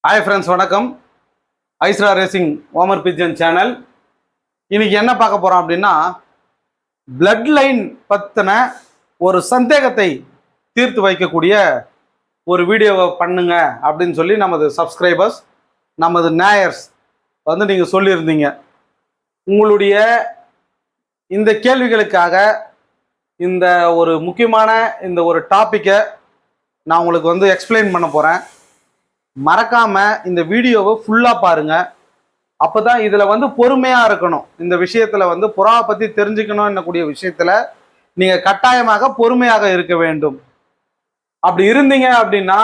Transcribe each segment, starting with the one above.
Hi friends வணக்கம் ஐஸ்ரா racing Omar pigeon channel இன்னைக்கு என்ன பார்க்க போறோம் அப்படின்னா பிளட் லைன் பத்தின ஒரு சந்தேகத்தை தீர்த்து வைக்கக்கூடிய ஒரு வீடியோவை பண்ணுங்க அப்படின்னு சொல்லி நமது சப்ஸ்கிரைபர்ஸ் நமது நேயர்ஸ் வந்து நீங்கள் சொல்லியிருந்தீங்க. உங்களுடைய இந்த கேள்விகளுக்காக இந்த ஒரு முக்கியமான இந்த ஒரு டாப்பிக்கை நான் உங்களுக்கு வந்து எக்ஸ்பிளைன் பண்ண போகிறேன். மறக்காம இந்த வீடியோவை ஃபுல்லா பாருங்க. அப்பதான் இதுல வந்து பொறுமையா இருக்கணும். இந்த விஷயத்துல வந்து புறாவை பத்தி தெரிஞ்சுக்கணும் என்னக்கூடிய விஷயத்துல நீங்க கட்டாயமாக பொறுமையாக இருக்க வேண்டும். அப்படி இருந்தீங்க அப்படின்னா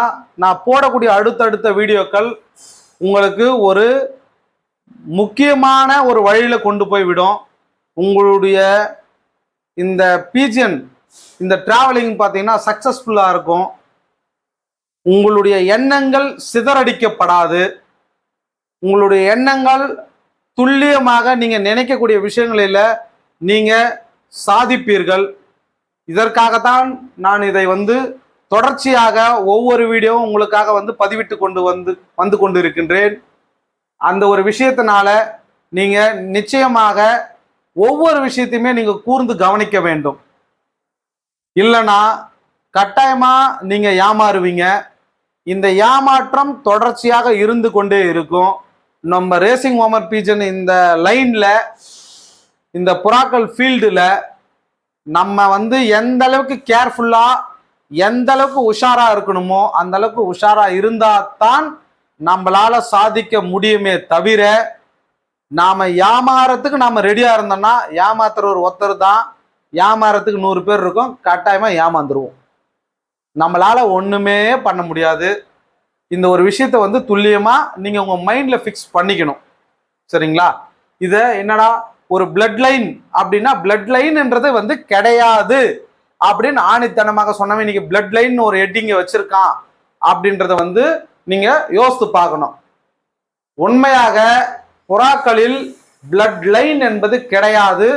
நான் போடக்கூடிய அடுத்தடுத்த வீடியோக்கள் உங்களுக்கு ஒரு முக்கியமான ஒரு வழியில கொண்டு போய் விடும். உங்களுடைய இந்த பீஜன் இந்த டிராவலிங் பார்த்தீங்கன்னா சக்சஸ்ஃபுல்லா இருக்கும். உங்களுடைய எண்ணங்கள் சிதறடிக்கப்படாது. உங்களுடைய எண்ணங்கள் துல்லியமாக நீங்க நினைக்கக்கூடிய விஷயங்களில் நீங்க சாதிப்பீர்கள். இதற்காகத்தான் நான் இதை வந்து தொடர்ச்சியாக ஒவ்வொரு வீடியோவும் உங்களுக்காக வந்து பதிவிட்டு வந்து கொண்டு இருக்கின்றேன். அந்த ஒரு விஷயத்தினால நீங்க நிச்சயமாக ஒவ்வொரு விஷயத்தையுமே நீங்க கூர்ந்து கவனிக்க வேண்டும். இல்லைன்னா கட்டாயமா நீங்க ஏமாறுவீங்க. இந்த ஏமாற்றம் தொடர்ச்சியாக இருந்து கொண்டே இருக்கும். நம்ம ரேசிங் ஓமர் பீஜன் இந்த லைன்ல இந்த புறாக்கள் ஃபீல்டுல நம்ம வந்து எந்த அளவுக்கு கேர்ஃபுல்லா எந்த அளவுக்கு உஷாரா இருக்கணுமோ அந்த அளவுக்கு உஷாரா இருந்தா தான் நம்மளால சாதிக்க முடியுமே தவிர நாம ஏமாறத்துக்கு நாம ரெடியா இருந்தோம்னா ஏமாத்துற ஒருத்தர் தான், ஏமாறத்துக்கு 100 பேர் இருக்கும், கட்டாயமா ஏமாந்துருவோம். நம்மளால ஒண்ணுமே பண்ண முடியாது. இந்த ஒரு விஷயத்த வந்து துல்லியமா நீங்க உங்க மைண்ட்ல ஃபிக்ஸ் பண்ணிக்கணும். சரிங்களா? இத என்னடா ஒரு பிளட் லைன் அப்படின்னா பிளட் லைன்ன்றது வந்து கிடையாது அப்படின்னு ஆணித்தனமாக சொன்னவன் இன்னைக்கு பிளட் லைன் ஒரு ஹெட்டிங்க வச்சிருக்கான் அப்படின்றத வந்து நீங்க யோசித்து பார்க்கணும். உண்மையாக புறாக்களில் பிளட் லைன் என்பது கிடையாது.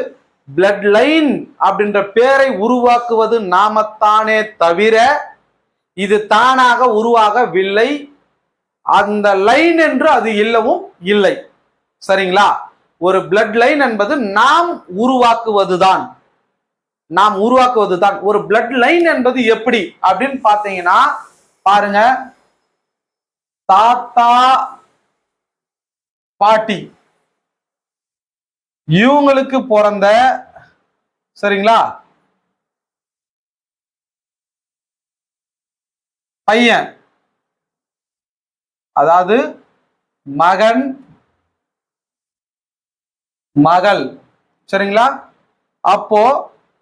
பிளட் லைன் அப்படின்ற பேரை உருவாக்குவது நாமத்தானே தவிர இது தானாக உருவாகவில்லை. அந்த லைன் என்று அது இல்லவும் இல்லை. சரிங்களா? ஒரு பிளட் லைன் என்பது நாம் உருவாக்குவதுதான். ஒரு பிளட் லைன் என்பது எப்படி அப்படின்னு பாத்தீங்கன்னா பாருங்க, தாத்தா பாட்டி இவங்களுக்கு பிறந்த, சரிங்களா, பையன், அதாவது மகன் மகள், சரிங்களா? அப்போ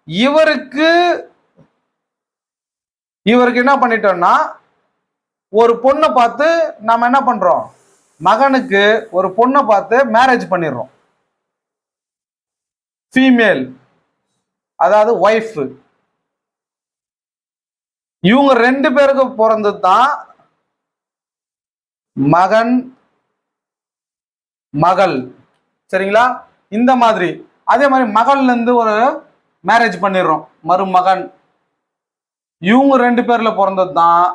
இவருக்கு என்ன பண்ணிட்டோம்னா ஒரு பொண்ணை பார்த்து நம்ம என்ன பண்றோம், மகனுக்கு ஒரு பொண்ணை பார்த்து மேரேஜ் பண்ணிடுறோம். ஃபீமேல், அதாவது ஒய்ஃப். இவங்க 2 பேருக்கு பிறந்தது தான் மகன் மகள். சரிங்களா? இந்த மாதிரி அதே மாதிரி மகள்ல இருந்து ஒரு மேரேஜ் பண்ணிடுறோம், மருமகன். இவங்க 2 பேர்ல பிறந்தது தான்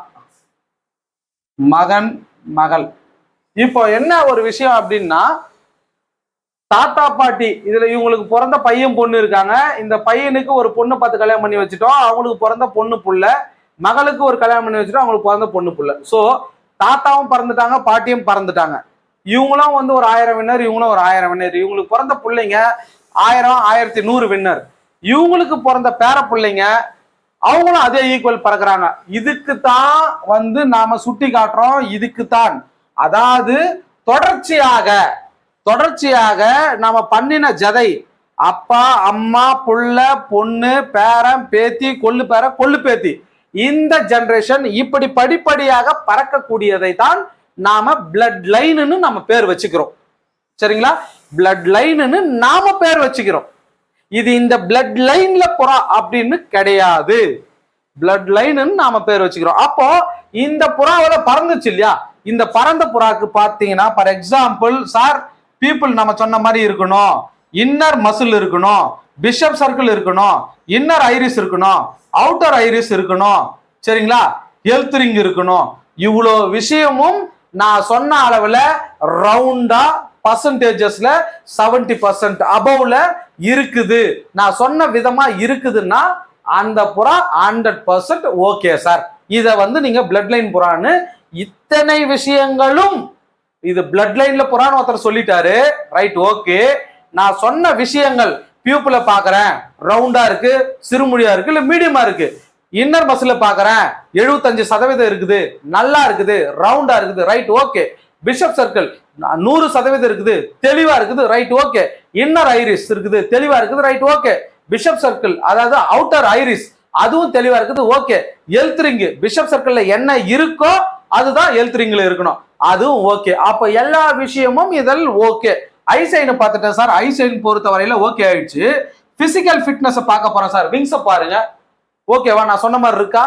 மகன் மகள். இப்போ என்ன ஒரு விஷயம் அப்படின்னா, தாத்தா பாட்டி இதுல இவங்களுக்கு பிறந்த பையன் பொண்ணு இருக்காங்க. இந்த பையனுக்கு ஒரு பொண்ணு பார்த்து கல்யாணம் பண்ணி வச்சுட்டோம், அவங்களுக்கு பிறந்த பொண்ணு புள்ள. மகளுக்கு ஒரு கல்யாணம் பண்ணி வச்சுட்டோம், அவங்களுக்கு பிறந்த பொண்ணு புள்ள. ஸோ தாத்தாவும் பறந்துட்டாங்க, பாட்டியும் பறந்துட்டாங்க. இவங்களும் வந்து ஒரு 1000 வின்னர், இவங்களும் ஒரு 1000 வின்னர். இவங்களுக்கு பிறந்த பிள்ளைங்க 1000, 1100 வின்னர். இவங்களுக்கு பிறந்த பேர பிள்ளைங்க அவங்களும் அதே ஈக்குவல் பறக்குறாங்க. இதுக்கு தான் வந்து நாம சுட்டி காட்டுறோம். இதுக்கு தான், அதாவது தொடர்ச்சியாக நாம பண்ணின ஜதை, அப்பா அம்மா புள்ள பொண்ணு பேரன் பேத்தி கொள்ளு பேர கொள்ளு பேத்தி, இந்த ஜெனரேஷன் இப்படி படிப்படியாக பறக்கக்கூடியதை தான் நாம பிளட் லைன்னு நம்ம பேர் வச்சுக்கிறோம். சரிங்களா? பிளட் லைன்னு நாம பேர் வச்சுக்கிறோம். இது இந்த பிளட் லைன்ல புறா அப்படின்னு கிடையாது. பிளட் லைன்னு நாம பேர் வச்சுக்கிறோம். அப்போ இந்த புறாவில பறந்துச்சு இல்லையா, இந்த பறந்த புறாக்கு பாத்தீங்கன்னா ஃபார் எக்ஸாம்பிள் சார், பீப்புள் நம்ம சொன்ன மாதிரி இருக்கணும், இன்னர் மசில் இருக்கணும், பிஷப் சர்க்கிள் இருக்கணும், இன்னர் ஐரிஸ் இருக்கணும், அவுட்டர் ஐரிஸ் இருக்கணும், சரிங்களா, ஹெல்த் ரிங் இருக்கணும். இவ்வளோ விஷயமும் நான் சொன்ன அளவுல ரவுண்டா பர்சன்டேஜஸ்ல 70% அபவ்ல இருக்குது, நான் சொன்ன விதமா இருக்குதுன்னா அந்த புறா 100% ஓகே சார். இத வந்து நீங்க பிளட் லைன் புறான்னு இத்தனை விஷயங்களும் இது பிளட் லைன்ல புறான்னு ஒருத்தர் சொல்லிட்டாரு, ரைட் ஓகே. நான் சொன்ன விஷயங்கள் பியூப்புல பாக்குறேன் ரவுண்டா இருக்கு, சிறுமுடியா இருக்கு, இல்ல மீடியமா இருக்கு. இன்னர் மசில பாக்குறேன் 75% இருக்குது, நல்லா இருக்குது, ரவுண்டா இருக்குது, ரைட் ஓகே. பிஷப் சர்க்கிள் 100% இருக்குது, தெளிவா இருக்குது, ரைட் ஓகே. இன்னர் ஐரிஸ் இருக்குது, தெளிவா இருக்குது, ரைட் ஓகே. பிஷப் சர்க்கிள் அதாவது அவுட்டர் ஐரிஸ் அதுவும் தெளிவா இருக்குது, ஓகே. ஹெல்த் ரிங் பிஷப் சர்க்கிள்ல என்ன இருக்கோ அதுதான் ஹெல்த் ரிங்ல இருக்கணும், அதுவும் ஓகே. அப்ப எல்லா விஷயமும் இதில் ஓகே. ஐசைன் பார்த்துட்டேன் சார், ஐசைன் பொறுத்த வரையில ஓகே ஆயிடுச்சு. பிசிக்கல் ஃபிட்னஸ் பார்க்க போறேன் சார். விங்ஸ் பாருங்க, ஓகேவா? நான் சொன்ன மாதிரி இருக்கா?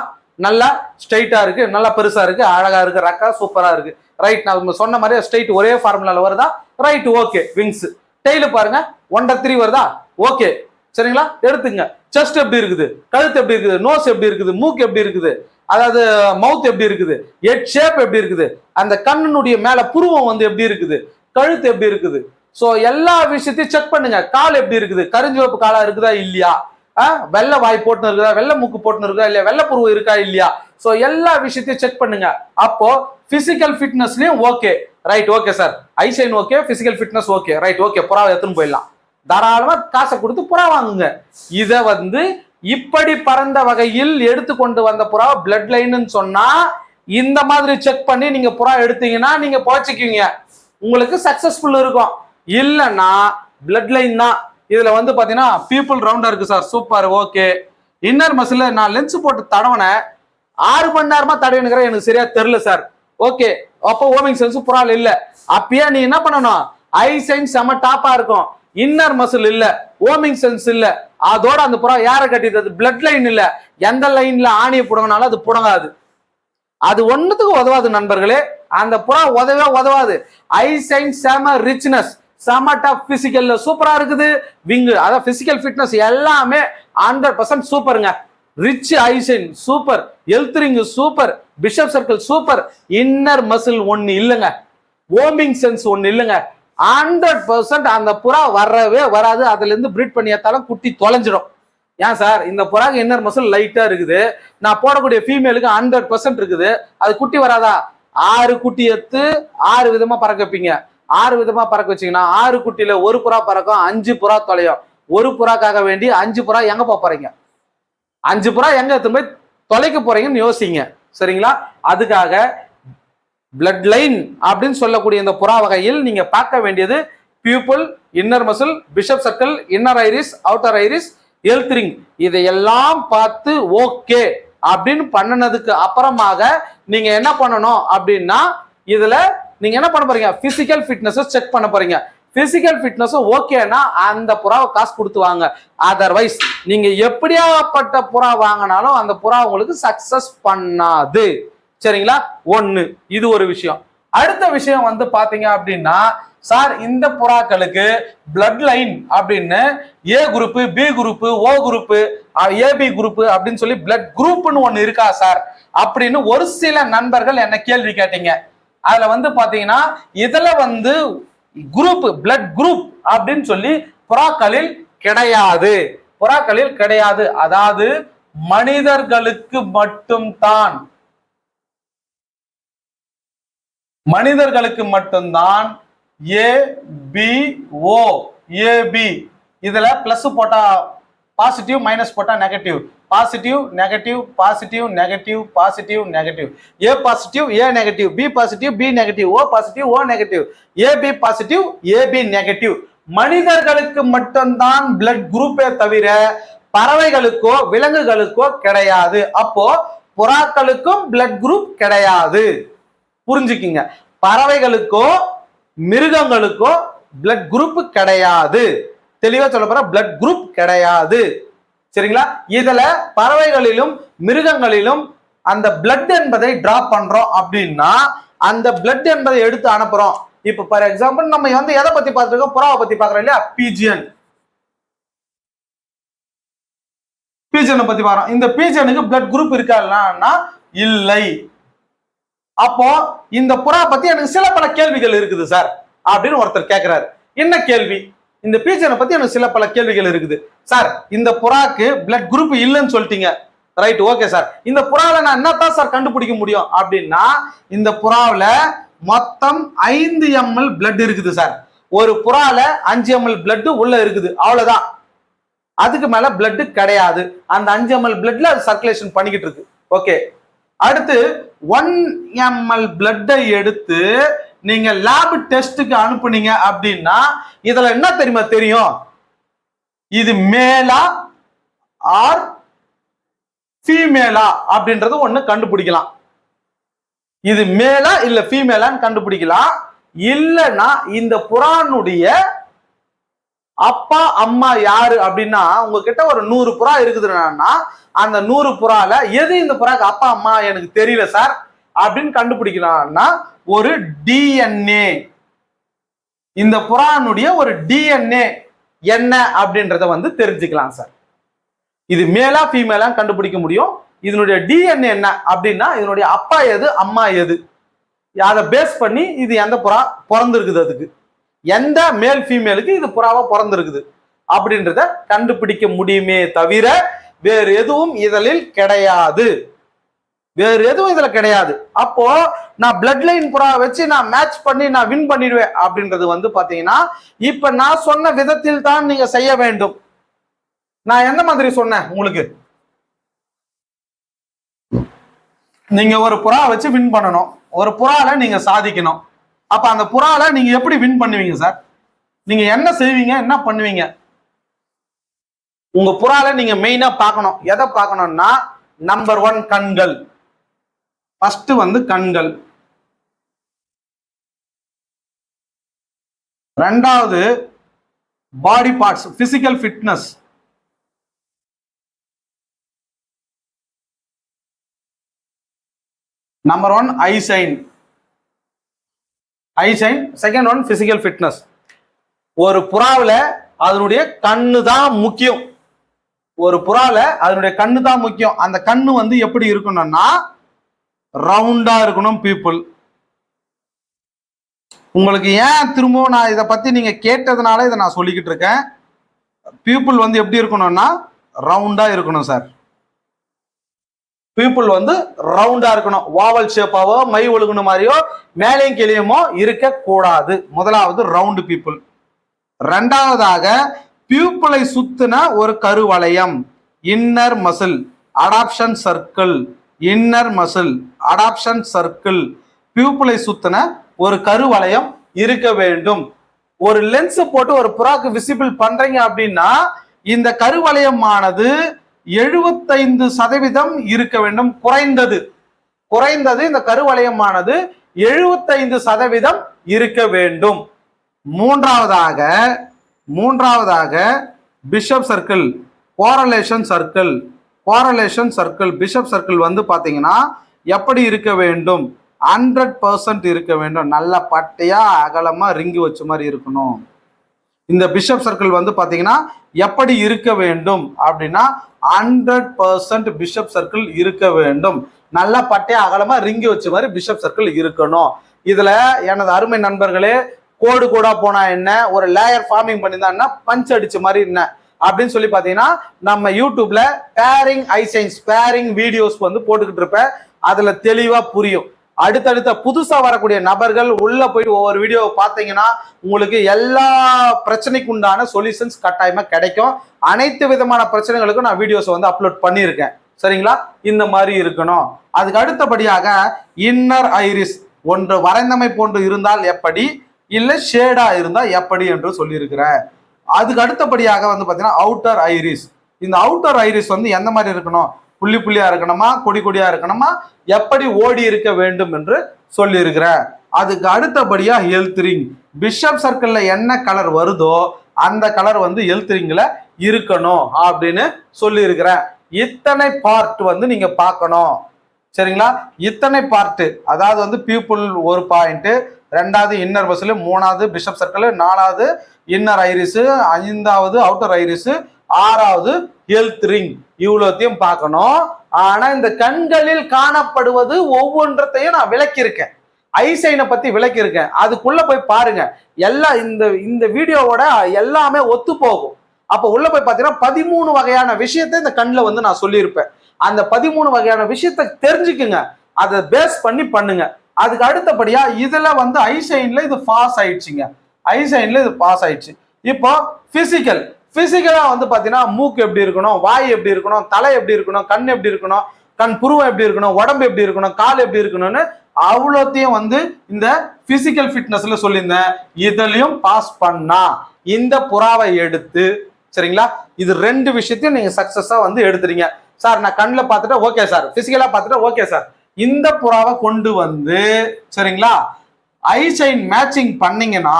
நல்லா ஸ்ட்ரைட்டா இருக்கு, நல்லா பெருசா இருக்கு, அழகா இருக்கு, ரக்கா சூப்பரா இருக்கு, ரைட். நான் சொன்ன மாதிரி ஸ்ட்ரைட் ஒரே ஃபார்முலால வருதா, ரைட் ஓகே. விங்ஸ் டெய்ல பாருங்க 1.3 வருதா, ஓகே சரிங்களா? எடுத்துங்க. செஸ்ட் எப்படி இருக்குது, கழுத்து எப்படி இருக்குது, நோஸ் எப்படி இருக்குது, மூக்கு எப்படி இருக்குது, அதாவது மவுத் எப்படி இருக்குது, ஹெட் ஷேப் எப்படி இருக்குது, அந்த கண்ணுடைய மேல புருவம் வந்து எப்படி இருக்குது, கழுத்து எப்படி இருக்குது, சோ எல்லா விஷயத்தையும் செக் பண்ணுங்க. கால் எப்படி இருக்குது, கருஞ்சிவப்பு காலா இருக்குதா இல்லையா, வெள்ளை வாய் போட்டுன்னு இருக்குதா, வெள்ளை மூக்கு போட்டுன்னு இருக்கா இல்லையா, வெள்ளை புருவம் இருக்கா இல்லையா, சோ எல்லா விஷயத்தையும் செக் பண்ணுங்க. அப்போ பிசிக்கல் ஃபிட்னஸ்லயும் okay, right okay sir. Eyesight okay, physical fitness okay, right okay. புறாவை எடுத்துன்னு போயிடலாம், தாராளமா காசை கொடுத்து புறா வாங்குங்க. இத வந்து இப்படி பரந்த வகையில் எடுத்துக்கொண்டு வந்த புறா பிளட் லைன்னு சொன்னா இந்த மாதிரி செக் பண்ணி நீங்க புறா எடுத்தீங்கன்னா நீங்க போச்சுக்குவீங்க, உங்களுக்கு சக்சஸ்ஃபுல் இருக்கும். இல்லைன்னா பிளட் லைன் தான். இதுல வந்து பாத்தீங்கன்னா பீப்புள் ரவுண்டா இருக்கு sir, super okay. Inner muscle நான் லென்ஸ் போட்டு தடவனேன், 6 மணி நேரமா தடவினுக்கிறேன், எனக்கு சரியா தெரியல சார், ஓகே. அப்போ ஓமிங் சென்ஸ் புறால் இல்ல. அப்பயே நீ என்ன பண்ணணும், ஐசைன் செம டாப்பா இருக்கும், இன்னர் மசில் இல்ல, ஓமிங் சென்ஸ் இல்ல, அதோட அந்த புறா யாரை கட்டிடுறது, பிளட் லைன் இல்ல. எந்த லைன்ல ஆணியை புடங்கினாலும் அது புடங்காது, அது ஒண்ணுத்துக்கு உதவாது நண்பர்களே. அந்த புறா உதவாது. ஐசைன் செம ரிச்னஸ், செம டாப், பிசிக்கல்ல சூப்பரா இருக்குது. விங் அதான் பிசிக்கல் ஃபிட்னஸ் எல்லாமே 100% சூப்பருங்க. Rich ஐசைன் super, health ring super, bishop circle super, inner muscle ஒன்னு இல்லைங்க, ஓமிங் சென்ஸ் ஒன்னு இல்லைங்க. 100% அந்த புறா வரவே வராது. அதுல இருந்து பிரீட் பண்ணி ஏத்தாலும் குட்டி தொலைஞ்சிடும். ஏன் சார், இந்த புறாக்கு இன்னர் மசில் லைட்டா இருக்குது, நான் போடக்கூடிய ஃபீமேலுக்கு 100% இருக்குது, அது குட்டி வராதா? 6 குட்டி எடுத்து 6 விதமா பறக்க வைப்பீங்க, 6 விதமா பறக்க வச்சீங்கன்னா 6 குட்டியில ஒரு புறா பறக்கும், 5 புறா தொலையும். ஒரு புறாக்காக வேண்டி 5 புறா எங்க போறீங்க, 5 புறா எங்க எடுத்து போய் தொலைக்க போறீங்கன்னு யோசிங்க, சரிங்களா? அதுக்காக பிளட் லைன் அப்படின்னு சொல்லக்கூடிய இந்த புறா வகையில் நீங்க பார்க்க வேண்டியது pupil, inner muscle, bishop circle, inner iris, outer iris, health ring, இதையெல்லாம் பார்த்து ஓகே அப்படின்னு பண்ணனதுக்கு அப்புறமாக நீங்க என்ன பண்ணணும் அப்படின்னா, இதுல நீங்க என்ன பண்ண போறீங்க, பிசிக்கல் ஃபிட்னஸ் செக் பண்ண போறீங்க. பிசிக்கல் ஃபிட்னஸ் ஓகேனா அந்த புறாவை காசு கொடுத்து வாங்க. அதர்வைஸ் நீங்க எப்படியாப்பட்ட புறா வாங்கினாலும் அந்த புறா உங்களுக்கு சக்சஸ் பண்ணாது, சரிங்களா? ஒண்ணு இது ஒரு விஷயம். அடுத்த விஷயம் வந்து பாத்தீங்க அப்படின்னா, சார் இந்த புறாக்களுக்கு பிளட் லைன் அப்படின்னு A group, B group, O group, AB group அப்படின்னு சொல்லி பிளட் குரூப்னு ஒண்ணு இருக்கா சார் அப்படின்னு ஒரு சில நண்பர்கள் என்ன கேள்வி கேட்டீங்க. அதுல வந்து பாத்தீங்கன்னா இதுல வந்து குரூப், பிளட் குரூப் அப்படின்னு சொல்லி புறாக்களில் கிடையாது, புறாக்களில் கிடையாது. அதாவது மனிதர்களுக்கு மட்டும்தான், மனிதர்களுக்கு மட்டும்தான் ஏ பி ஓ, ஏபி. இதுல பிளஸ் போட்டா பாசிட்டிவ், மைனஸ் போட்டா negative, positive negative, positive negative, positive negative, A positive A negative, B positive B negative, O positive O negative, AB positive AB negative. மனிதர்களுக்கு மட்டும்தான் பிளட் குரூப்பே தவிர பறவைகளுக்கோ விலங்குகளுக்கோ கிடையாது. அப்போ புறாக்களுக்கும் blood group கிடையாது, புரிஞ்சுக்கிங்க. பறவைகளுக்கோ மிருகங்களுக்கோ blood group கிடையாது, தெளிவா சொல்ல போற பிளட் குரூப் கிடையாது, சரிங்களா? இதுல பறவைகளிலும் மிருகங்களிலும் அந்த பிளட் என்பதை டிராப் பண்றோம் அப்படின்னா அந்த பிளட் என்பதை எடுத்து அனுப்புறோம். இப்ப ஃபார் எக்ஸாம்பிள் நம்ம வந்து எதை பத்தி பார்த்துருக்கோம், புறாவை பத்தி பாக்குறோம் இல்லையா, பீஜியன், பீஜனை பத்தி பாக்குறோம். இந்த பீஜனுக்கு பிளட் குரூப் இருக்கா இல்லை? இல்லை. அப்போ இந்த புறா பத்தி எனக்கு சில பல கேள்விகள் இருக்குது சார் அப்படின்னு ஒருத்தர் கேட்கிறாரு. என்ன கேள்வி? இந்த பீஜனை பத்தி எனக்கு சில பல கேள்விகள் இருக்குது சார். இந்த புறாக்கு பிளட் குரூப் இல்லைன்னு சொல்லிட்டீங்க, ரைட், ஓகே சார். இந்த புறாவில் நான் என்னத்தான் சார் கண்டுபிடிக்க முடியும் அப்படின்னா, இந்த புறாவில் மொத்தம் 5 ml பிளட் இருக்குது சார். ஒரு புறால 5 ml பிளட் உள்ள இருக்குது, அவ்வளவுதான். அதுக்கு மேல பிளட் கிடையாது. அந்த 5 ml பிளட்ல அது சர்க்குலேஷன் பண்ணிக்கிட்டு இருக்கு. ஓகே, அடுத்து 1 ml பிளட்டை எடுத்து நீங்க லேப் டெஸ்டுக்கு அனுப்புனீங்க அப்படின்னா இதுல என்ன தெரியுமா தெரியும்? இது மேலா ஆர் ஃபீமேலா அப்படின்றது ஒண்ணு கண்டுபிடிக்கலாம். இது மேலா இல்ல ஃபீமேலான்னு கண்டுபிடிக்கலாம். இல்லைன்னா இந்த புறானுடைய அப்பா அம்மா யாரு அப்படின்னா, உங்ககிட்ட ஒரு 100 புறா இருக்குதுன்னா அந்த 100 புறால எது இந்த புறாக்கு அப்பா அம்மா எனக்கு தெரியல சார் அப்படின்னு கண்டுபிடிக்கலாம்னா ஒரு டிஎன்ஏ, இந்த புறானுடைய ஒரு டிஎன்ஏ என்ன அப்படின்றத வந்து தெரிஞ்சுக்கலாம் சார். இது மேலா ஃபீமேலா கண்டுபிடிக்க முடியும். இதனுடைய டிஎன்ஏ என்ன அப்படின்னா இதனுடைய அப்பா எது அம்மா எது, அதை பேஸ் பண்ணி இது எந்த புறா பிறந்திருக்குது, அதுக்கு எந்த மேல் ஃபீமேலுக்கு இது புறாவா பிறந்திருக்குது அப்படின்றத கண்டுபிடிக்க முடியுமே தவிர வேறு எதுவும் இதழில் கிடையாது. வேறு எதுவும் இதுல கிடையாது. அப்போ நான் பிளட் லைன் புறா வச்சு நான் மேட்ச் பண்ணி நான் வின் பண்ணிடுவேன் அப்படின்றது வந்து பாத்தீங்கன்னா இப்ப நான் சொன்ன விதத்தில் தான் நீங்க செய்ய வேண்டும். நான் எந்த மாதிரி சொன்னேன் உங்களுக்கு? நீங்க ஒரு புறா வச்சு வின் பண்ணணும், ஒரு புறால நீங்க சாதிக்கணும். அப்ப அந்த புறால நீங்க எப்படி வின் பண்ணுவீங்க சார்? நீங்க என்ன செய்வீங்க, என்ன பண்ணுவீங்க? உங்க புறால நீங்க மெயினா பார்க்கணும். எதை பார்க்கணும்னா நம்பர் 1 கண்கள். ஃபர்ஸ்ட் வந்து கண்கள். ரெண்டாவது body parts, physical fitness. Number 1 ஐ சைன். ஐ சைன். Second 1 physical fitness. ஒரு புறாவில் அதனுடைய கண்ணு தான் முக்கியம். ஒரு புறால அதனுடைய கண்ணு தான் முக்கியம். அந்த கண்ணு வந்து எப்படி இருக்கணும்னா ரவுண்டா இருக்கணும் பீப்புள். உங்களுக்கு ஏன் திரும்பவும் நான் இதை பத்தி நீங்க கேட்டதுனால இதை நான் சொல்லிக்கிட்டு இருக்கேன். பீப்புள் வந்து எப்படி இருக்கணும்னா ரவுண்டா இருக்கணும் சார். பீப்புள் வந்து ரவுண்டா இருக்கணும். வாவல் ஷேப்பாவோ மை ஒழுகுன மாதிரியோ மேலையும் கிளியுமோ இருக்க கூடாது. முதலாவது ரவுண்டு பீப்புள். ரெண்டாவதாக பியூப்புளை சுத்தின ஒரு கருவளையம், inner muscle adoption circle. Inner muscle adoption circle. பியூப்புளை சுத்தின ஒரு கருவளையம் இருக்க வேண்டும். ஒரு லென்ஸ் போட்டு ஒரு புறாக்கு விசிபிள் பண்றீங்க அப்படின்னா இந்த கருவளையமானது 75% இருக்க வேண்டும். குறைந்தது இந்த கருவளையமானது 75% இருக்க வேண்டும். மூன்றாவதாக bishop circle, correlation circle. Correlation circle, bishop circle வந்து பாத்தீங்கன்னா எப்படி இருக்க வேண்டும்? 100% இருக்க வேண்டும். நல்ல பட்டையா அகலமா ரிங்கி வச்ச மாதிரி இருக்கணும். இந்த பிஷப் சர்க்கிள் வந்து பாத்தீங்கன்னா எப்படி இருக்க வேண்டும் அப்படின்னா 100% பிஷப் சர்க்கிள் இருக்க வேண்டும். நல்ல பட்டையா அகலமா ரிங்கி வச்ச மாதிரி பிஷப் சர்க்கிள் இருக்கணும். இதுல எனது அருமை நண்பர்களே, கோடு கோடா போனா என்ன, ஒரு லேயர் ஃபார்மிங் பண்ணியிருந்தா பஞ்ச் அடிச்ச மாதிரி என்ன அப்படின்னு சொல்லி பாத்தீங்கன்னா நம்ம யூடியூப்ல பேரிங் ஐ சைன்ஸ் பேரிங் வீடியோஸ் வந்து போட்டுக்கிட்டு இருப்பேன். அதுல தெளிவா புரியும். அடுத்தடுத்த புதுசா வரக்கூடிய நபர்கள் உள்ள போயிட்டு ஒவ்வொரு வீடியோவை பார்த்தீங்கன்னா உங்களுக்கு எல்லா பிரச்சனைக்கு உண்டான சொல்யூஷன்ஸ் கட்டாயமா கிடைக்கும். அனைத்து விதமான பிரச்சனைகளுக்கும் நான் வீடியோஸ் வந்து அப்லோட் பண்ணியிருக்கேன். சரிங்களா? இந்த மாதிரி இருக்கணும். அதுக்கு அடுத்தபடியாக இன்னர் ஐரிஸ், ஒன்று வரைந்தமை போன்று இருந்தால் எப்படி, இல்லை ஷேடா இருந்தா எப்படி என்று சொல்லியிருக்கிறேன். அதுக்கு அடுத்தபடியாக வந்து பார்த்தீங்கன்னா அவுட்டர் ஐரிஸ். இந்த அவுட்டர் ஐரிஸ் வந்து எந்த மாதிரி இருக்கணும்? புள்ளி புள்ளியா இருக்கணுமா, கொடி கொடியா இருக்கணுமா, எப்படி ஓடி இருக்க வேண்டும் என்று சொல்லி இருக்கிறேன். அதுக்கு அடுத்தபடியா ஹெல்த் ரிங். பிஷப் சர்க்கிள்ல என்ன கலர் வருதோ அந்த கலர் வந்து ஹெல்த் ரிங்ல இருக்கணும் அப்படின்னு சொல்லி இருக்கிறேன். இத்தனை பார்ட் வந்து நீங்க பார்க்கணும். சரிங்களா? இத்தனை பார்ட், அதாவது வந்து பீப்புள் ஒரு பாயிண்ட், ரெண்டாவது இன்னர் மசில், மூணாவது பிஷப் சர்க்கிள், நாலாவது இன்னர் ஐரிஸ், ஐந்தாவது அவுட்டர் ஐரிஸ், ஆறாவது ஹெல்த் ரிங். இவ்வளோத்தையும் பார்க்கணும். ஆனா இந்த கண்களில் காணப்படுவது ஒவ்வொன்றத்தையும் நான் விளக்கியிருக்கேன். ஐசைனை பத்தி விளக்கியிருக்கேன். அதுக்குள்ள போய் பாருங்க. எல்லாம் இந்த வீடியோவோட எல்லாமே ஒத்து போகும். அப்ப உள்ள போய் பாத்தீங்கன்னா 13 வகையான விஷயத்தை இந்த கண்ணில் வந்து நான் சொல்லியிருப்பேன். அந்த 13 வகையான விஷயத்தை தெரிஞ்சுக்குங்க. அதை பேஸ் பண்ணி பண்ணுங்க. அதுக்கு அடுத்தபடியா இதுல வந்து ஐசைன்ல இது பாஸ் ஆயிடுச்சுங்க. ஐசைன்ல இது பாஸ் ஆயிடுச்சு. இப்போ பிசிக்கலா வந்து பாத்தீங்கன்னா மூக்கு எப்படி இருக்கணும், வாய் எப்படி இருக்கணும், தலை எப்படி இருக்கணும், கண் எப்படி இருக்கணும், கண் புருவம் எப்படி இருக்கணும், உடம்பு எப்படி இருக்கணும், கால் எப்படி இருக்கணும்னு அவ்வளோத்தையும் வந்து இந்த பிசிக்கல் ஃபிட்னஸ்ல சொல்லியிருந்தேன். இதுலயும் பாஸ் பண்ணா இந்த புறாவை எடுத்து, சரிங்களா, இது 2 விஷயத்தையும் நீங்க சக்சஸா வந்து எடுத்துறீங்க. சார் நான் கண்ணில் பார்த்துட்டு ஓகே சார், பிசிக்கலா பார்த்துட்டு ஓகே சார், இந்த புறாவை கொண்டு வந்து சரிங்களா ஐசைன் மேட்சிங் பண்ணீங்கன்னா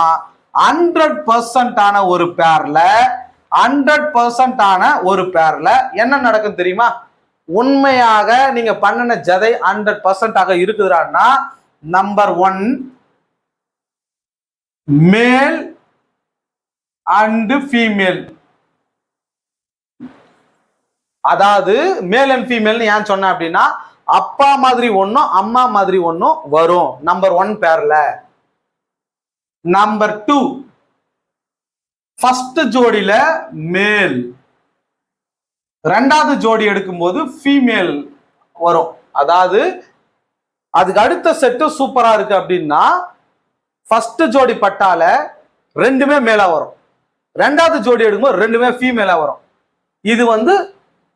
100% ஆன ஒரு பேர்ல 100% ஆன ஒரு பேர்ல என்ன நடக்கும் தெரியுமா? உண்மையாக நீங்க பண்ணின ஜதை 100% ஆக இருக்குதுன்னா நம்பர் 1 மேல் அண்ட் ஃபீமேல். அதாவது மேல் அண்ட் ஃபீமேல் ஏன் சொன்ன அப்படின்னா அப்பா மாதிரி ஒன்னும் அம்மா மாதிரி ஒன்னும் வரும் நம்பர் 1 பேர்ல. நம்பர் 2 ஃபர்ஸ்ட் ஜோடியில மேல், 2வது ஜோடி எடுக்கும்போது ஃபீமேல் வரும். அதாவது அதுக்கு அடுத்த செட்டு சூப்பரா இருக்கு அப்படின்னா ஃபர்ஸ்ட் ஜோடி பட்டால 2மே மேலா வரும், 2வது ஜோடி எடுக்கும்போது 2மே ஃபீமேலா வரும். இது வந்து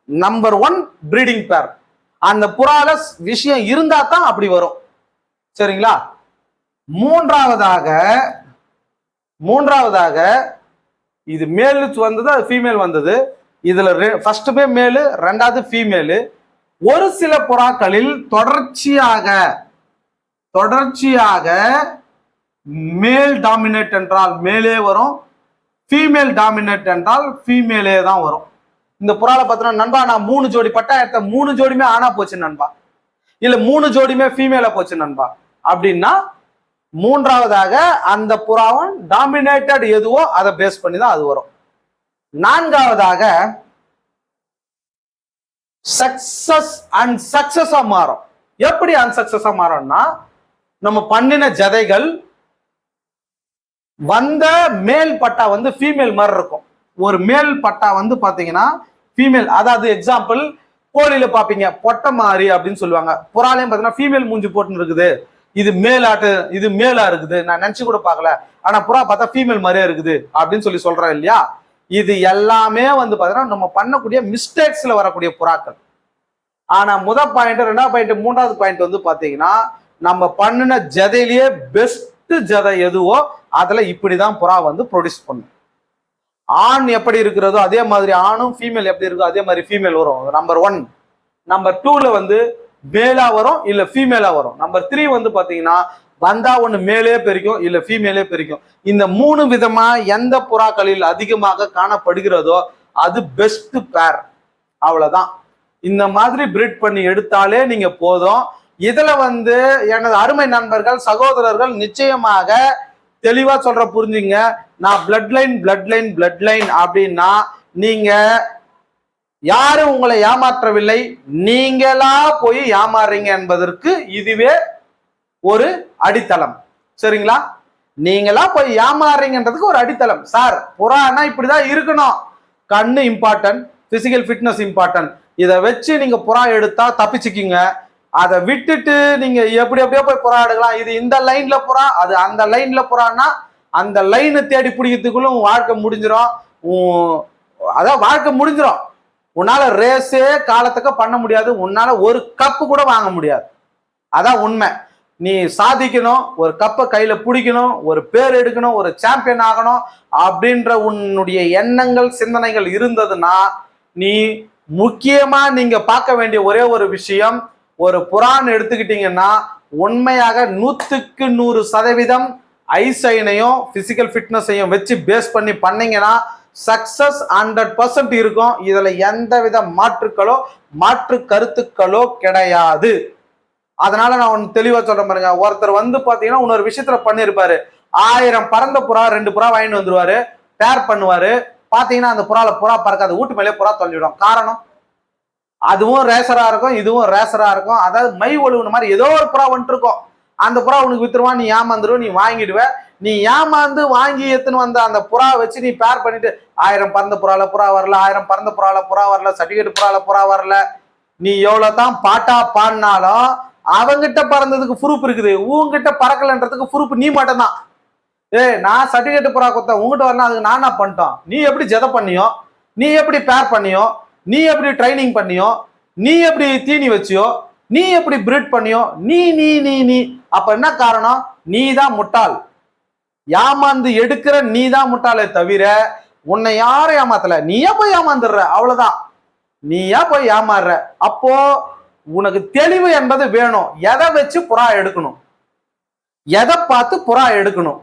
நம்பர் 1 பிரீடிங் பேர். அந்த புறால விஷயம் இருந்தா தான் அப்படி வரும். சரிங்களா? மூன்றாவதாக இது மேல் வந்தது, அது ஃபீமேல் வந்தது. இதுல ஃபர்ஸ்ட்மே மேலு, 2வது ஃபீமேலு. ஒரு சில புறாக்களில் தொடர்ச்சியாக மேல் டாமினேட் என்றால் மேலே வரும், ஃபீமேல் டாமினேட் என்றால் ஃபீமேலே தான் வரும். இந்த புறால பார்த்தோன்னா நண்பா நான் 3 ஜோடி பட்டா எடுத்த 3 ஜோடியுமே ஆனா போச்சு நண்பா, இல்ல 3 ஜோடியுமே ஃபீமேலா போச்சு நண்பா அப்படின்னா மூன்றாவதாக அந்த புறாவும் டாமினேட்டட் எதுவோ அதை பேஸ் பண்ணி தான் அது வரும். 4வதாக சக்சஸ் அண்ட் சக்சஸா மாறும். எப்படி அன்சக்சஸா மாறும்னா நம்ம பண்ணின ஜதைகள் வந்த மேல் பட்டா வந்து ஃபீமேல் மாதிரி இருக்கும். ஒரு மேல் பட்டா வந்து பாத்தீங்கன்னா ஃபீமேல், அதாவது எக்ஸாம்பிள் கோழியில பாப்பீங்க பொட்டை மாறி அப்படின்னு சொல்லுவாங்க. புறாலையும் பாத்தீங்கன்னா ஃபீமேல் மூஞ்சி போட்டுன்னு இருக்குது, இது மேலா இருக்குது, நான் நினைச்சு கூட பார்க்கல, ஆனா புறா பார்த்தா ஃபீமேல் மாதிரியே இருக்குது அப்படின்னு சொல்றேன் இல்லையா? இது எல்லாமே வந்து பாத்தீங்கன்னா நம்ம பண்ணக்கூடிய மிஸ்டேக்ஸ்ல வரக்கூடிய புறாக்கள். ஆனா பாயிண்ட், 2வது பாயிண்ட், 3வது பாயிண்ட் வந்து பாத்தீங்கன்னா நம்ம பண்ணின ஜதையிலேயே பெஸ்ட் ஜதை எதுவோ அதுல இப்படிதான் புறா வந்து ப்ரொடியூஸ் பண்ணும். ஆண் எப்படி இருக்கிறதோ அதே மாதிரி ஆணும், ஃபீமேல் எப்படி இருக்கோ அதே மாதிரி ஃபீமேல் வரும். நம்பர் 1. நம்பர் 2ல வந்து மேலா வரும் இல்ல ஃபீமேலா வரும். நம்பர் 3 வந்து பாத்தீங்கன்னா வந்தா ஒண்ணு மேலே பெருக்கும் இல்ல ஃபீமேலே பெருக்கும். இந்த 3 விதமா எந்த புறாக்களில் அதிகமாக காணப்படுகிறதோ அது பெஸ்ட் பேர். அவ்வளவுதான். இந்த மாதிரி பிரீட் பண்ணி எடுத்தாலே நீங்க போதும். இதுல வந்து எனது அருமை நண்பர்கள் சகோதரர்கள் நிச்சயமாக தெளிவா சொல்ற புரிஞ்சுங்க. நான் பிளட் லைன் அப்படின்னா நீங்க யாரும் உங்களை ஏமாற்றவில்லை, நீங்களா போய் ஏமாறுறீங்க என்பதற்கு இதுவே ஒரு அடித்தளம். சரிங்களா? நீங்களா போய் ஏமாறுறீங்கன்றதுக்கு ஒரு அடித்தளம். சார் புறானா இப்படிதான் இருக்கணும், கண்ணு இம்பார்ட்டன்ட், பிசிக்கல் ஃபிட்னஸ் இம்பார்ட்டன்ட், இதை வச்சு நீங்க புறா எடுத்தா தப்பிச்சுக்கிங்க. அதை விட்டுட்டு நீங்க எப்படி எப்படியோ போய் புறா எடுக்கலாம். இது இந்த லைன்ல புறா, அது அந்த லைன்ல புறான்னா அந்த லைனை தேடி பிடிக்கிறதுக்குள்ள உன் வாழ்க்கை முடிஞ்சிடும். அதான் வாழ்க்கை முடிஞ்சிடும். உன்னால ரேஸே காலத்துக்கு பண்ண முடியாது, உன்னால ஒரு கப்பு கூட வாங்க முடியாது. அதான் உண்மை. நீ சாதிக்கணும், ஒரு கப்பை கையில பிடிக்கணும், ஒரு பேர் எடுக்கணும், ஒரு சாம்பியன் ஆகணும் அப்படின்ற உன்னுடைய எண்ணங்கள் சிந்தனைகள் இருந்ததுன்னா நீ முக்கியமா நீங்க பார்க்க வேண்டிய ஒரே ஒரு விஷயம், ஒரு புறான் எடுத்துக்கிட்டீங்கன்னா உண்மையாக 100க்கு 100% ஐசைனையும் பிசிக்கல் ஃபிட்னஸையும் வச்சு பேஸ் பண்ணி பண்ணீங்கன்னா சக்சஸ் 100% இருக்கும். இதுல எந்தவித மாற்று கருத்துக்களோ கிடையாது. அதனால நான் ஒன்னு தெளிவா சொல்றேன் பாருங்க. ஒருத்தர் வந்து பாத்தீங்கன்னா இன்னொரு விஷயத்துல பண்ணிருப்பாரு, 1000 பறந்த புறா 2 புறா வாங்கிட்டு வந்துருவாரு, பேர் பண்ணுவாரு, பாத்தீங்கன்னா அந்த புறா பறக்காது, வீட்டு மேலே புறா தொலைஞ்சிடும். காரணம் அதுவும் ரேசரா இருக்கும், இதுவும் ரேசரா இருக்கும். அதாவது மை ஒழுகுன மாதிரி ஏதோ ஒரு புறா வந்துட்டு இருக்கும். அந்த புறா உனக்கு வித்துருவான், நீ ஏமாந்துருவ, நீ வாங்கிடுவ. நீ ஏமாந்து வாங்கி எடுத்துன்னு வந்த அந்த புறா வச்சு நீ பேர் பண்ணிட்டு 1000 பறந்த புறால புறா வரல, 1000 பறந்த புறால புறா வரல, சர்டிபிகேட் புறால புறா வரல. நீ எவ்வளவுதான் பாட்டா பாடினாலும் அவங்கிட்ட பறந்ததுக்கு ப்ரூஃப் இருக்குது, உங்ககிட்ட பறக்கலன்றதுக்கு ப்ரூஃப் நீ மட்டும் தான். நான் சர்டிபிகேட் புறா கொடுத்தேன், உங்ககிட்ட வரலாம், அதுக்கு நான் என்ன பண்ணிட்டோம்? நீ எப்படி ஜெதை பண்ணியோ, நீ எப்படி பேர் பண்ணியோ, நீ எப்படி ட்ரைனிங் பண்ணியோ, நீ எப்படி தீனி வச்சியோ, நீ எப்படி பிரீட் பண்ணியோ, நீ நீ நீ நீ அப்ப என்ன காரணம்? நீ தான் முட்டாள். ஏமாந்து எடுக்கிற நீ தான் முட்டாளே தவிர உன்னை யாரும் ஏமாத்தல. நீயே போய் ஏமாந்துடுற, அவ்வளவுதான். நீயா போய் ஏமாறுற. அப்போ உனக்கு தெளிவு என்பது வேணும். எதை வச்சு புறா எடுக்கணும், எதை பார்த்து புறா எடுக்கணும்.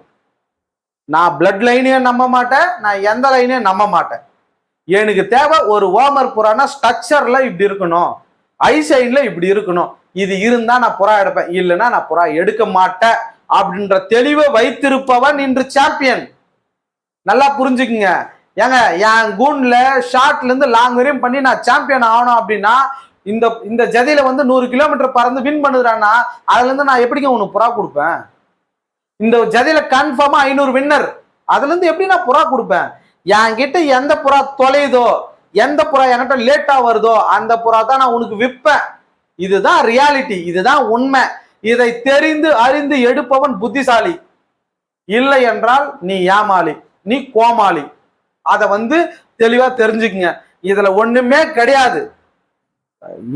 நான் பிளட் லைனையும் நம்ப மாட்டேன், நான் எந்த லைனையும் நம்ப மாட்டேன். எனக்கு தேவை ஒரு ஓமர் புறானா ஸ்ட்ரக்சர்ல இப்படி இருக்கணும், ஐசைன்ல இப்படி இருக்கணும். இது இருந்தா நான் புறா எடுப்பேன், இல்லைன்னா நான் புறா எடுக்க மாட்டேன் அப்படின்ற தெளிவை வைத்திருப்பவன் இன்று சாம்பியன். நல்லா புரிஞ்சுக்குங்க. ஏங்க என் கூண்ல ஷார்ட்ல இருந்து லாங் வரையும் பண்ணி நான் சாம்பியன் ஆகணும் அப்படின்னா இந்த இந்த ஜதியில வந்து 100 கிலோமீட்டர் பறந்து வின் பண்ணுறான்னா அதுல இருந்து நான் எப்படிங்க உனக்கு புறா கொடுப்பேன்? இந்த ஜதியில கன்ஃபார்மா 500 வின்னர், அதுல இருந்து எப்படி நான் புறா கொடுப்பேன்? என்கிட்ட எந்த புறா தொலையுதோ, எந்த புறா என்கிட்ட லேட்டா வருதோ அந்த புறா தான் நான் உனக்கு விற்பேன். இதுதான் ரியாலிட்டி, இதுதான் உண்மை. இதை தெரிந்து அறிந்து எடுப்பவன் புத்திசாலி. இல்லை என்றால் நீ ஏமாளி, நீ கோமாளி. அதை வந்து தெளிவா தெரிஞ்சுக்குங்க. இதுல ஒண்ணுமே கிடையாது.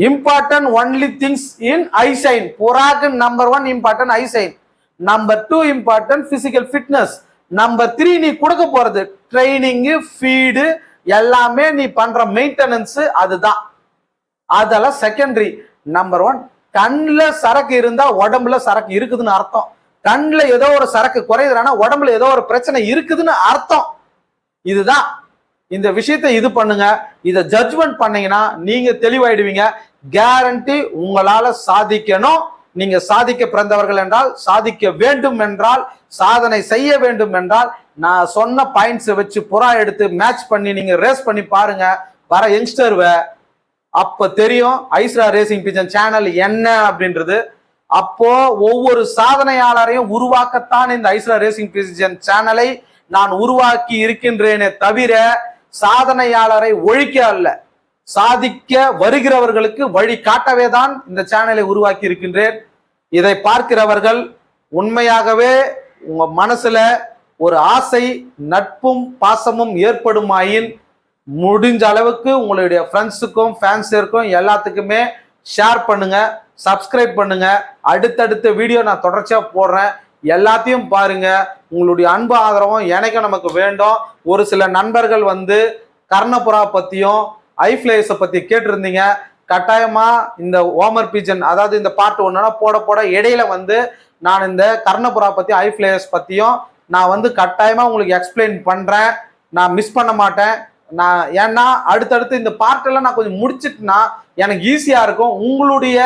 Important only things in eyesight. புறாக்கு number 1 important eyesight, number 2 important physical fitness, number 3 நீ கொடுக்க போறது ட்ரைனிங், ஃபீடு எல்லாமே நீ பண்ற மெயின்டெனன்ஸ், அதுதான். அதெல்லாம் செகண்டரி. நம்பர் 1 கண்ணுல சரக்கு இருந்தா உடம்புல சரக்கு இருக்குதுன்னு அர்த்தம். கண்ணுல ஏதோ ஒரு சரக்கு குறையுதுன்னா உடம்புல ஏதோ ஒரு பிரச்சனை இருக்குதுன்னு அர்த்தம். இதுதான் இந்த விஷயத்தை இது பண்ணுங்க. இதை ஜட்ஜ்மெண்ட் பண்ணீங்கன்னா நீங்க தெளிவாயிடுவீங்க. கேரண்டி உங்களால சாதிக்கணும். நீங்க சாதிக்க பிறந்தவர்கள் என்றால், சாதிக்க வேண்டும் என்றால், சாதனை செய்ய வேண்டும் என்றால், நான் சொன்ன பாயிண்ட்ஸை வச்சு புறா எடுத்து மேட்ச் பண்ணி நீங்க ரேஸ் பண்ணி பாருங்க. வர யங்ஸ்டர்வை அப்ப தெரியும் ஐஸ்ரா ரேசிங் பிஜன் சேனல் என்ன அப்படின்றது. அப்போ ஒவ்வொரு சாதனையாளரையும் உருவாக்கத்தான் இந்த ஐஸ்ரா ரேசிங் பிஜன் சேனலை நான் உருவாக்கி இருக்கின்றேனே தவிர சாதனையாளரை ஒழிக்க அல்ல. சாதிக்க வருகிறவர்களுக்கு வழி காட்டவே தான் இந்த சேனலை உருவாக்கி இருக்கின்றேன். இதை பார்க்கிறவர்கள் உண்மையாகவே உங்க மனசுல ஒரு ஆசை, நட்பும் பாசமும் ஏற்படுமாயின் முடிஞ்ச அளவுக்கு உங்களுடைய ஃப்ரெண்ட்ஸுக்கும் ஃபேன்ஸருக்கும் எல்லாத்துக்குமே ஷேர் பண்ணுங்க, சப்ஸ்கிரைப் பண்ணுங்க. அடுத்தடுத்த வீடியோ நான் தொடர்ச்சியா போடுறேன், எல்லாத்தையும் பாருங்க. உங்களுடைய அன்பு ஆதரவும் எனக்கு நமக்கு வேண்டும். ஒரு சில நண்பர்கள் வந்து கர்ணபுறா பத்தியும் ஐஃப்ளேஸை பத்தி கேட்டிருந்தீங்க. கட்டாயமா இந்த ஓமர் பிஜன், அதாவது இந்த பார்ட் 1 போட போட இடையில வந்து நான் இந்த கர்ணபுறா பத்தி ஐஃப்ளேஸ் பத்தியும் நான் வந்து கட்டாயமா உங்களுக்கு எக்ஸ்பிளைன் பண்றேன். நான் மிஸ் பண்ண மாட்டேன். நான் ஏன்னா அடுத்தடுத்து இந்த பார்ட்டெல்லாம் நான் கொஞ்சம் முடிச்சிட்டுனா எனக்கு ஈஸியா இருக்கும் உங்களுடைய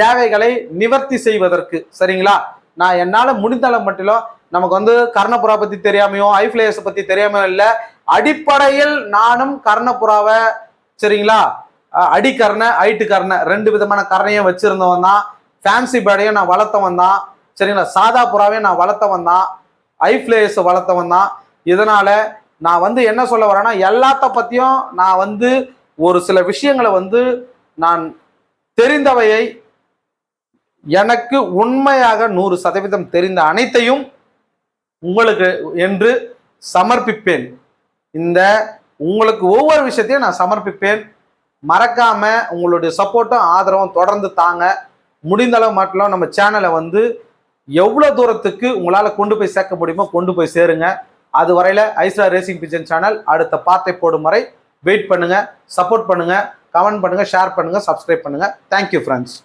தேவைகளை நிவர்த்தி செய்வதற்கு. சரிங்களா? நான் என்னால முடிந்தாலும் மட்டும் நமக்கு வந்து கர்ணபுறா பத்தி தெரியாமையோ ஐஃப்ளேஸ் பத்தி தெரியாமையோ இல்லை. அடிப்படையில் நானும் கர்ணபுறாவை, சரிங்களா, அடிக்கர்ணை ஐட்டு கர்ணை 2 விதமான கர்ணையும் வச்சிருந்தவன் தான். ஃபேன்சி பேர்டையும் நான் வளர்த்தவன் தான். சரிங்களா? சாதா புறாவையும் நான் வளர்த்தவன் தான், ஐஃப்ளேஸ் வளர்த்தவன் தான். இதனால நான் வந்து என்ன சொல்ல வரேன்னா, எல்லாத்த பத்தியும் நான் வந்து ஒரு சில விஷயங்களை வந்து நான் தெரிந்தவையை எனக்கு உண்மையாக 100% தெரிந்த அனைத்தையும் உங்களுக்கு என்று சமர்ப்பிப்பேன். இந்த உங்களுக்கு ஒவ்வொரு விஷயத்தையும் நான் சமர்ப்பிப்பேன். மறக்காம உங்களுடைய சப்போர்ட்டும் ஆதரவும் தொடர்ந்து தாங்க. முடிந்தளவு மட்டும் நம்ம சேனலை வந்து எவ்வளவு தூரத்துக்கு உங்களால கொண்டு போய் சேர்க்க முடியுமோ கொண்டு போய் சேருங்க. அது வரையில ஐஸ்ரா ரேசிங் பிஜன் சேனல் அடுத்த பார்ட்டை போடும் வரை வெயிட் பண்ணுங்க, சப்போர்ட் பண்ணுங்க, கமெண்ட் பண்ணுங்க, ஷேர் பண்ணுங்க, சப்ஸ்கிரைப் பண்ணுங்க. Thank you friends.